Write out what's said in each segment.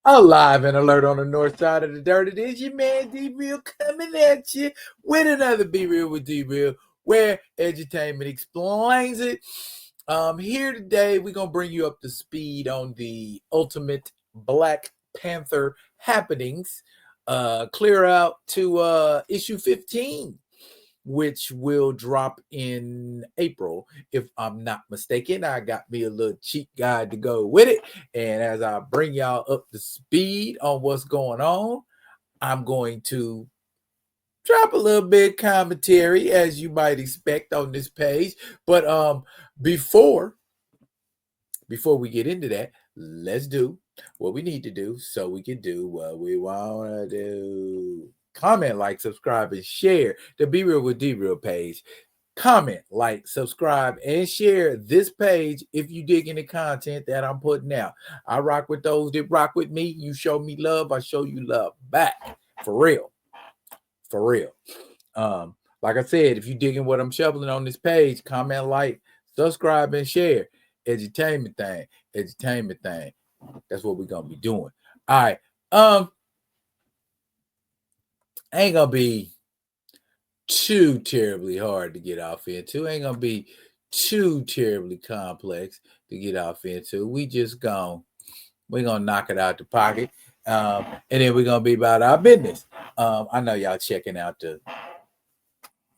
Alive and alert on the north side of the dirt. It is your man D-Real coming at you with another Be Real with D-Real, where edutainment explains it. Here today, we're going to bring you up to speed on the ultimate Black Panther happenings. Clear out to issue 15, which will drop in April, if I'm not mistaken. I got me a little cheat guide to go with it. And as I bring y'all up to speed on what's going on, I'm going to drop a little bit of commentary, as you might expect on this page. But before we get into that, let's do what we need to do so we can do what we want to do. Comment, like, subscribe, and share the Be Real with D-Real page. Comment, like, subscribe, and share this page if you dig in the content that I'm putting out. I rock with those that rock with me. You show me love, I show you love back. For real. For real. Like I said, if you digging what I'm shoveling on this page, comment, like, subscribe, and share. Edutainment thing. That's what we're gonna be doing. All right. Ain't gonna be too terribly hard to get off into. Ain't gonna be too terribly complex to get off into. We're gonna knock it out the pocket. And then we're gonna be about our business. I know y'all checking out the,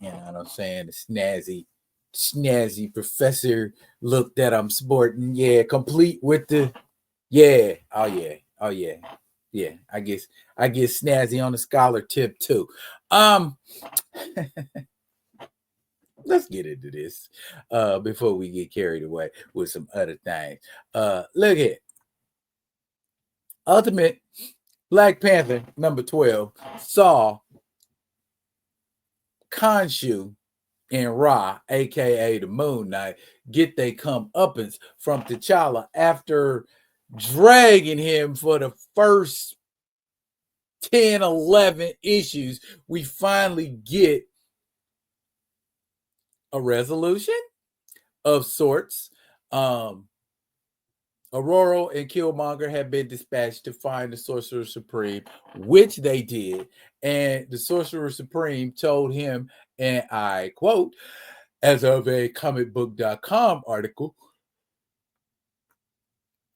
you know what I'm saying, the snazzy professor look that I'm sporting. Yeah, complete with the, yeah, oh yeah. Yeah, I guess snazzy on the scholar tip too. Let's get into this before we get carried away with some other things. Look at Ultimate Black Panther number 12 saw Khonshu and Ra, aka the Moon Knight, get they comeuppance from T'Challa after dragging him for the first 10, 11 issues. We finally get a resolution of sorts. Aurora and Killmonger have been dispatched to find the Sorcerer Supreme, which they did. And the Sorcerer Supreme told him, and I quote, as of a comicbook.com article,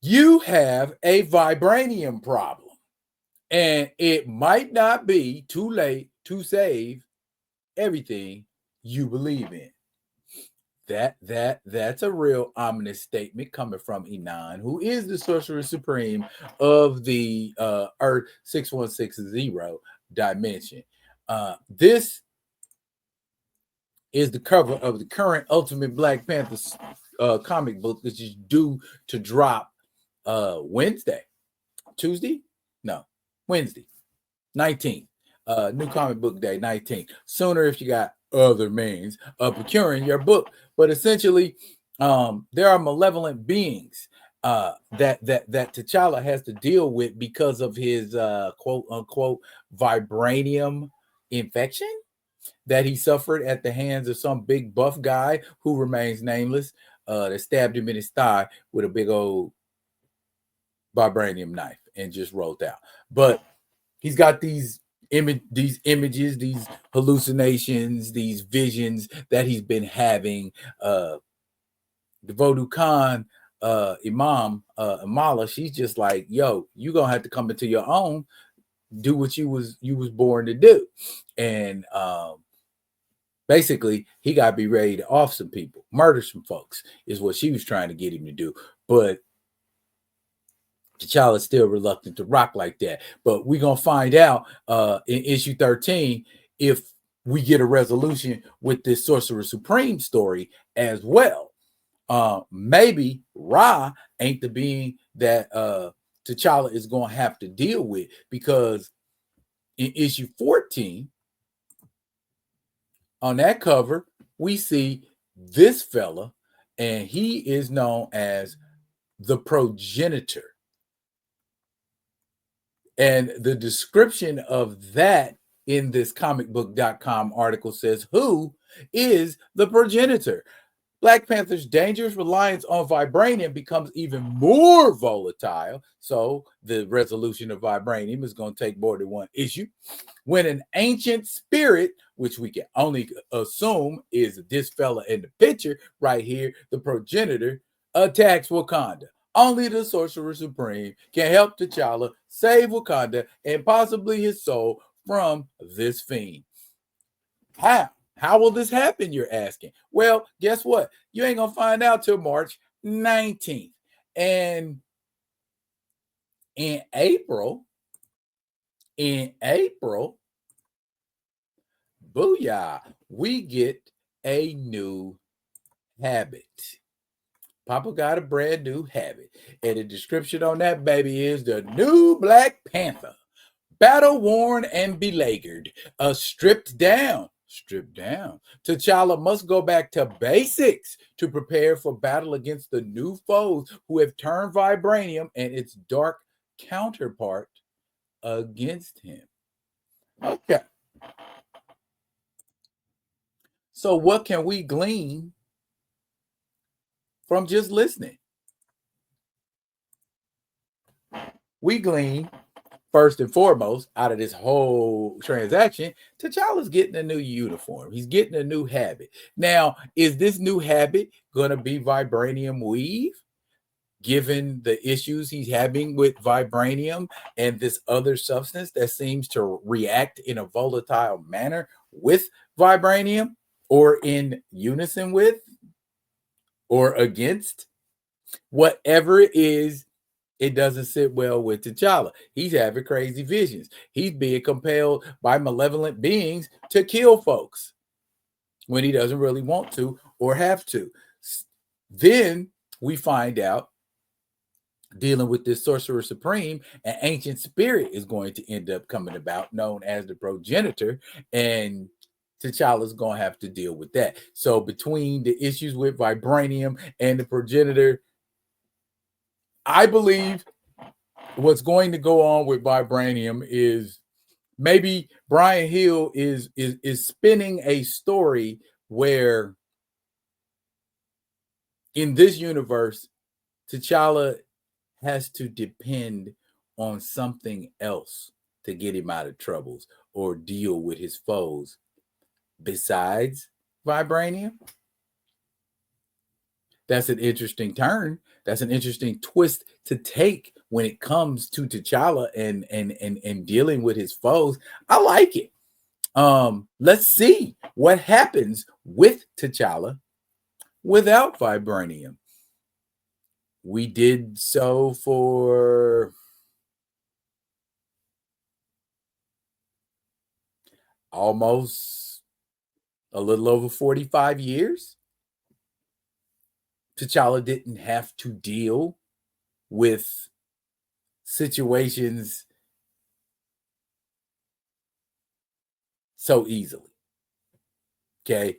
"You have a Vibranium problem, and it might not be too late to save everything you believe in." That's a real ominous statement coming from Enon, who is the Sorcerer Supreme of the Earth 6160 dimension. This is the cover of the current Ultimate Black Panther comic book, which is due to drop Wednesday, 19th. New comic book day, 19th. Sooner if you got other means of procuring your book. But essentially, there are malevolent beings that T'Challa has to deal with because of his quote unquote vibranium infection that he suffered at the hands of some big buff guy who remains nameless, that stabbed him in his thigh with a big old vibranium knife and just rolled out. But he's got these images, these hallucinations, these visions that he's been having. The Voodoo Khan, Imam, Amala, she's just like, yo, you gonna have to come into your own, do what you was born to do. And basically he got to be ready to off some people, murder some folks, is what she was trying to get him to do. But T'Challa is still reluctant to rock like that. But we're going to find out in issue 13 if we get a resolution with this Sorcerer Supreme story as well. Maybe Ra ain't the being that T'Challa is going to have to deal with, because in issue 14, on that cover, we see this fella, and he is known as the progenitor. And the description of that in this comicbook.com article says, who is the progenitor? Black Panther's dangerous reliance on vibranium becomes even more volatile. So the resolution of vibranium is going to take more than one issue. When an ancient spirit, which we can only assume is this fella in the picture right here, the progenitor, attacks Wakanda. Only the Sorcerer Supreme can help T'Challa save Wakanda and possibly his soul from this fiend. How? How will this happen, you're asking? Well, guess what? You ain't going to find out till March 19th. And in April, booyah, we get a new habit. Papa got a brand new habit. And the description on that baby is the new Black Panther. Battle worn and beleaguered, stripped down. T'Challa must go back to basics to prepare for battle against the new foes who have turned Vibranium and its dark counterpart against him. Okay. So what can we glean from just listening? We glean, first and foremost, out of this whole transaction, T'Challa's getting a new uniform. He's getting a new habit. Now, is this new habit going to be vibranium weave? Given the issues he's having with vibranium and this other substance that seems to react in a volatile manner with vibranium, or in unison with, or against, whatever it is, it doesn't sit well with T'Challa. He's having crazy visions. He's being compelled by malevolent beings to kill folks when he doesn't really want to or have to. Then we find out, dealing with this Sorcerer Supreme, an ancient spirit is going to end up coming about, known as the progenitor, and T'Challa's going to have to deal with that. So between the issues with vibranium and the progenitor, I believe what's going to go on with vibranium is maybe Bryan Hill is spinning a story where in this universe, T'Challa has to depend on something else to get him out of troubles or deal with his foes besides vibranium. That's an interesting turn. That's an interesting twist to take when it comes to T'Challa and dealing with his foes. I like it. Let's see what happens with T'Challa without vibranium. We did so for almost a little over 45 years. T'Challa didn't have to deal with situations so easily. Okay.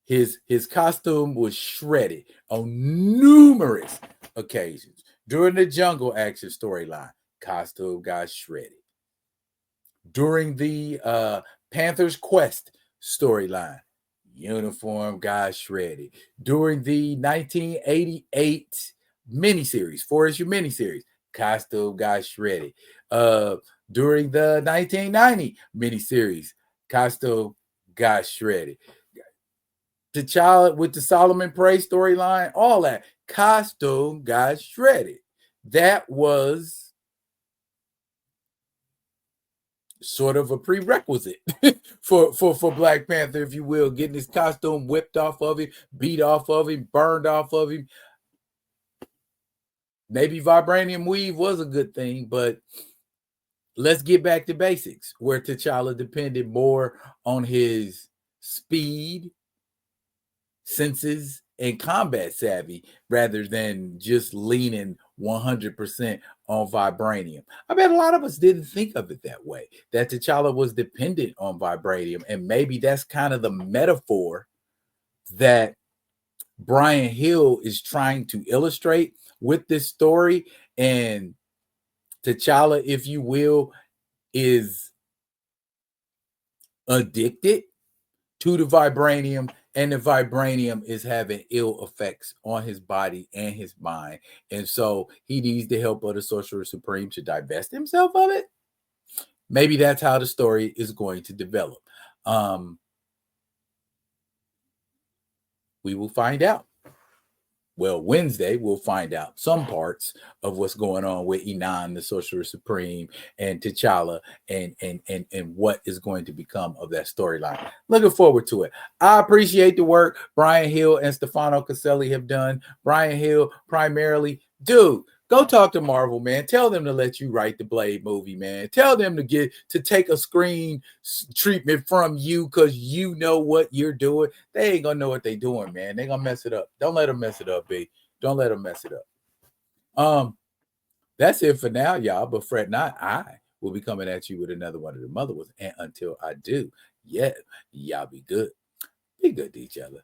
His costume was shredded on numerous occasions. During the Jungle Action storyline, costume got shredded. During the Panther's Quest storyline, uniform got shredded. During the 1988 miniseries, 4-issue miniseries, costume got shredded. During the 1990 miniseries, costume got shredded. T'Challa with the Solomon Prey storyline, all that costume got shredded. That was sort of a prerequisite for Black Panther, if you will, getting his costume whipped off of him, beat off of him, burned off of him. Maybe vibranium weave was a good thing, but let's get back to basics, where T'Challa depended more on his speed, senses, and combat savvy rather than just leaning 100% on vibranium. I bet a lot of us didn't think of it that way, that T'Challa was dependent on vibranium. And maybe that's kind of the metaphor that Bryan Hill is trying to illustrate with this story. And T'Challa, if you will, is addicted to the vibranium and the vibranium is having ill effects on his body and his mind. And so he needs the help of the Sorcerer Supreme to divest himself of it. Maybe that's how the story is going to develop. We will find out. Well, Wednesday, we'll find out some parts of what's going on with Inan, the Sorcerer Supreme, and T'Challa, and what is going to become of that storyline. Looking forward to it. I appreciate the work Bryan Hill and Stefano Caselli have done. Bryan Hill, primarily, dude, go talk to Marvel, man. Tell them to let you write the Blade movie, man. Tell them to take a screen treatment from you because you know what you're doing. They ain't gonna know what they're doing, man. They're gonna mess it up. Don't let them mess it up, B. Don't let them mess it up. That's it for now, y'all. But fret not, I will be coming at you with another one of the mother ones. And until I do, yeah, y'all be good. Be good to each other.